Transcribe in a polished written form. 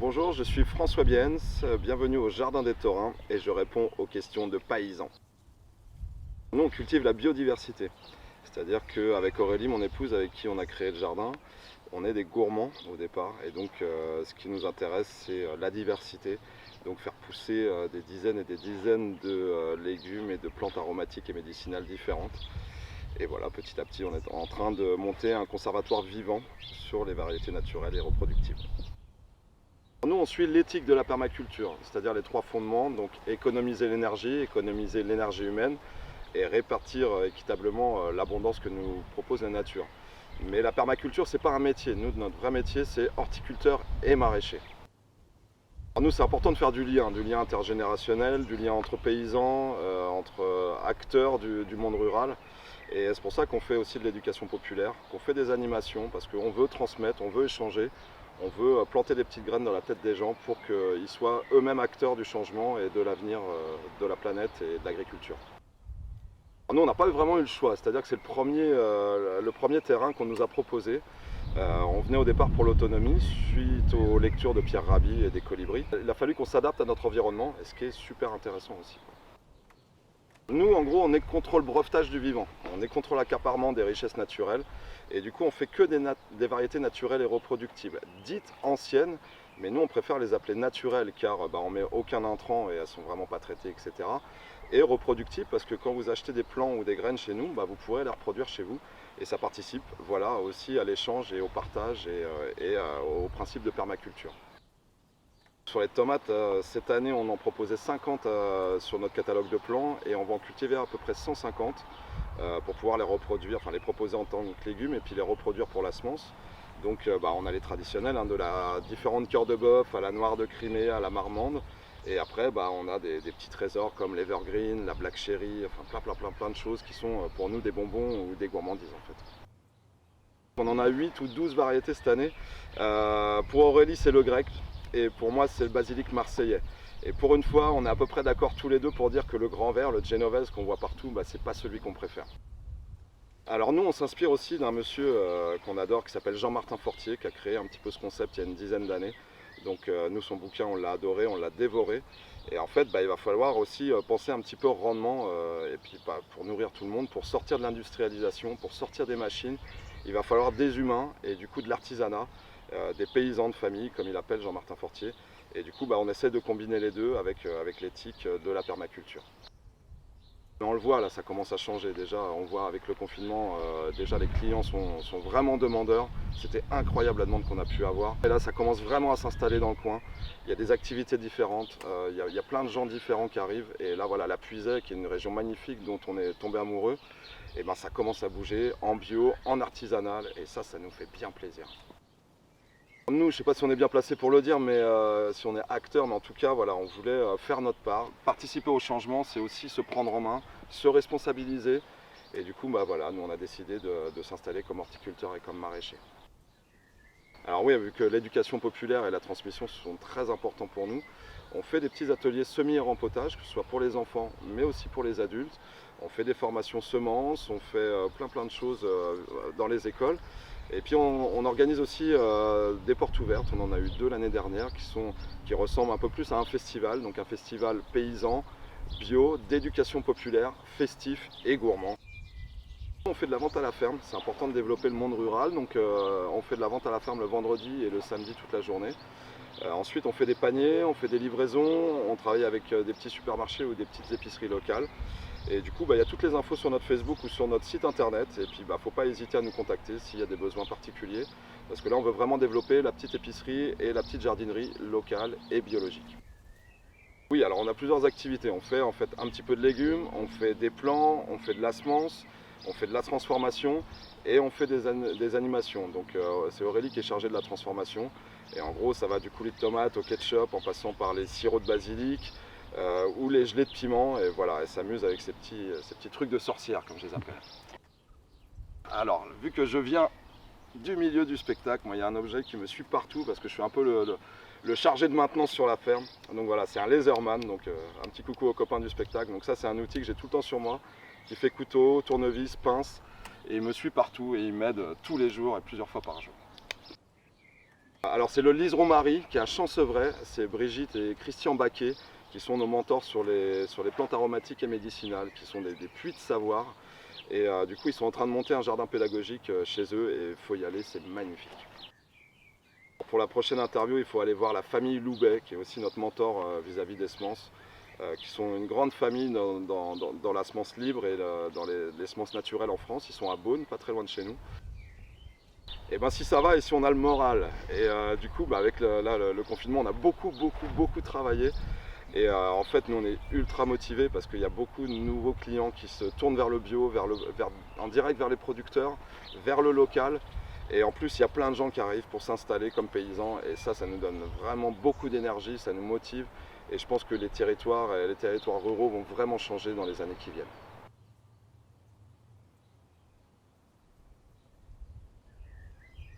Bonjour, je suis François Biens, bienvenue au Jardin des Taurins et je réponds aux questions de paysans. Nous on cultive la biodiversité, c'est-à-dire qu'avec Aurélie, mon épouse avec qui on a créé le jardin, on est des gourmands au départ et donc ce qui nous intéresse c'est la diversité, donc faire pousser des dizaines et des dizaines de légumes et de plantes aromatiques et médicinales différentes. Et voilà, petit à petit on est en train de monter un conservatoire vivant sur les variétés naturelles et reproductibles. Nous, on suit l'éthique de la permaculture, c'est-à-dire les trois fondements, donc économiser l'énergie humaine et répartir équitablement l'abondance que nous propose la nature. Mais la permaculture, c'est pas un métier. Nous, notre vrai métier, c'est horticulteur et maraîcher. Alors nous, c'est important de faire du lien intergénérationnel, du lien entre paysans, entre acteurs du monde rural. Et c'est pour ça qu'on fait aussi de l'éducation populaire, qu'on fait des animations, parce qu'on veut transmettre, on veut échanger. On veut planter des petites graines dans la tête des gens pour qu'ils soient eux-mêmes acteurs du changement et de l'avenir de la planète et de l'agriculture. Nous, on n'a pas vraiment eu le choix, c'est-à-dire que c'est le premier terrain qu'on nous a proposé. On venait au départ pour l'autonomie, suite aux lectures de Pierre Rabhi et des colibris. Il a fallu qu'on s'adapte à notre environnement, et ce qui est super intéressant aussi. Nous, en gros, on est contre le brevetage du vivant, on est contre l'accaparement des richesses naturelles, et du coup, on fait que des variétés naturelles et reproductibles, dites anciennes, mais nous, on préfère les appeler naturelles, car on met aucun intrant et elles sont vraiment pas traitées, etc. Et reproductibles, parce que quand vous achetez des plants ou des graines chez nous, vous pourrez les reproduire chez vous, et ça participe, voilà, aussi à l'échange et au partage et au principe de permaculture. Sur les tomates, cette année on en proposait 50 sur notre catalogue de plants et on va en cultiver à peu près 150 pour pouvoir les reproduire, enfin les proposer en tant que légumes et puis les reproduire pour la semence. Donc on a les traditionnels, de la différente cœur de bœuf à la noire de Crimée, à la marmande. Et après on a des petits trésors comme l'evergreen, la black cherry, enfin plein de choses qui sont pour nous des bonbons ou des gourmandises en fait. On en a 8 ou 12 variétés cette année. Pour Aurélie c'est le grec. Et pour moi c'est le basilic marseillais. Et pour une fois on est à peu près d'accord tous les deux pour dire que le grand vert, le genovese qu'on voit partout, c'est pas celui qu'on préfère. Alors nous on s'inspire aussi d'un monsieur qu'on adore qui s'appelle Jean-Martin Fortier qui a créé un petit peu ce concept il y a une dizaine d'années. Donc nous son bouquin on l'a adoré, on l'a dévoré. Et en fait il va falloir aussi penser un petit peu au rendement et puis pour nourrir tout le monde, pour sortir de l'industrialisation, pour sortir des machines, il va falloir des humains et du coup de l'artisanat. Des paysans de famille, comme il appelle Jean-Martin Fortier. Et du coup, on essaie de combiner les deux avec l'éthique de la permaculture. Mais on le voit, là, ça commence à changer. Déjà, on voit avec le confinement, déjà les clients sont vraiment demandeurs. C'était incroyable la demande qu'on a pu avoir. Et là, ça commence vraiment à s'installer dans le coin. Il y a des activités différentes, il y a plein de gens différents qui arrivent. Et là, voilà, la Puisaye, qui est une région magnifique dont on est tombé amoureux, et ça commence à bouger en bio, en artisanal. Et ça nous fait bien plaisir. Nous, je ne sais pas si on est bien placé pour le dire, mais si on est acteur, mais en tout cas, voilà, on voulait faire notre part. Participer au changement, c'est aussi se prendre en main, se responsabiliser. Et du coup, voilà, nous, on a décidé de s'installer comme horticulteur et comme maraîcher. Alors oui, vu que l'éducation populaire et la transmission sont très importants pour nous, on fait des petits ateliers semi-rempotage, que ce soit pour les enfants, mais aussi pour les adultes. On fait des formations semences, on fait plein de choses dans les écoles. Et puis on organise aussi des portes ouvertes, on en a eu 2 l'année dernière qui ressemblent un peu plus à un festival, donc un festival paysan, bio, d'éducation populaire, festif et gourmand. On fait de la vente à la ferme, c'est important de développer le monde rural, donc on fait de la vente à la ferme le vendredi et le samedi toute la journée. Ensuite on fait des paniers, on fait des livraisons, on travaille avec des petits supermarchés ou des petites épiceries locales. Et du coup, il y a toutes les infos sur notre Facebook ou sur notre site internet. Et puis, faut pas hésiter à nous contacter s'il y a des besoins particuliers. Parce que là, on veut vraiment développer la petite épicerie et la petite jardinerie locale et biologique. Oui, alors on a plusieurs activités. On fait en fait un petit peu de légumes, on fait des plants, on fait de la semence, on fait de la transformation et on fait des animations. Donc c'est Aurélie qui est chargée de la transformation. Et en gros, ça va du coulis de tomate au ketchup en passant par les sirops de basilic. Ou les gelées de piment, et voilà, elle s'amuse avec ces petits trucs de sorcière, comme je les appelle. Alors, vu que je viens du milieu du spectacle, moi il y a un objet qui me suit partout, parce que je suis un peu le chargé de maintenance sur la ferme. Donc voilà, c'est un laserman, donc un petit coucou aux copains du spectacle. Donc ça c'est un outil que j'ai tout le temps sur moi, qui fait couteau, tournevis, pince, et il me suit partout, et il m'aide tous les jours et plusieurs fois par jour. Alors c'est le liseron Marie qui est à Champsevray, c'est Brigitte et Christian Baquet qui sont nos mentors sur les plantes aromatiques et médicinales, qui sont des puits de savoir. Et du coup ils sont en train de monter un jardin pédagogique chez eux et il faut y aller, c'est magnifique. Pour la prochaine interview, il faut aller voir la famille Loubet, qui est aussi notre mentor vis-à-vis des semences, qui sont une grande famille dans la semence libre et dans les semences naturelles en France. Ils sont à Beaune, pas très loin de chez nous. Et ben si ça va et si on a le moral. Et du coup, avec le confinement, on a beaucoup travaillé. Et en fait, nous on est ultra motivés parce qu'il y a beaucoup de nouveaux clients qui se tournent vers le bio, en direct vers les producteurs, vers le local. Et en plus, il y a plein de gens qui arrivent pour s'installer comme paysans. Et ça nous donne vraiment beaucoup d'énergie, ça nous motive. Et je pense que les territoires ruraux vont vraiment changer dans les années qui viennent.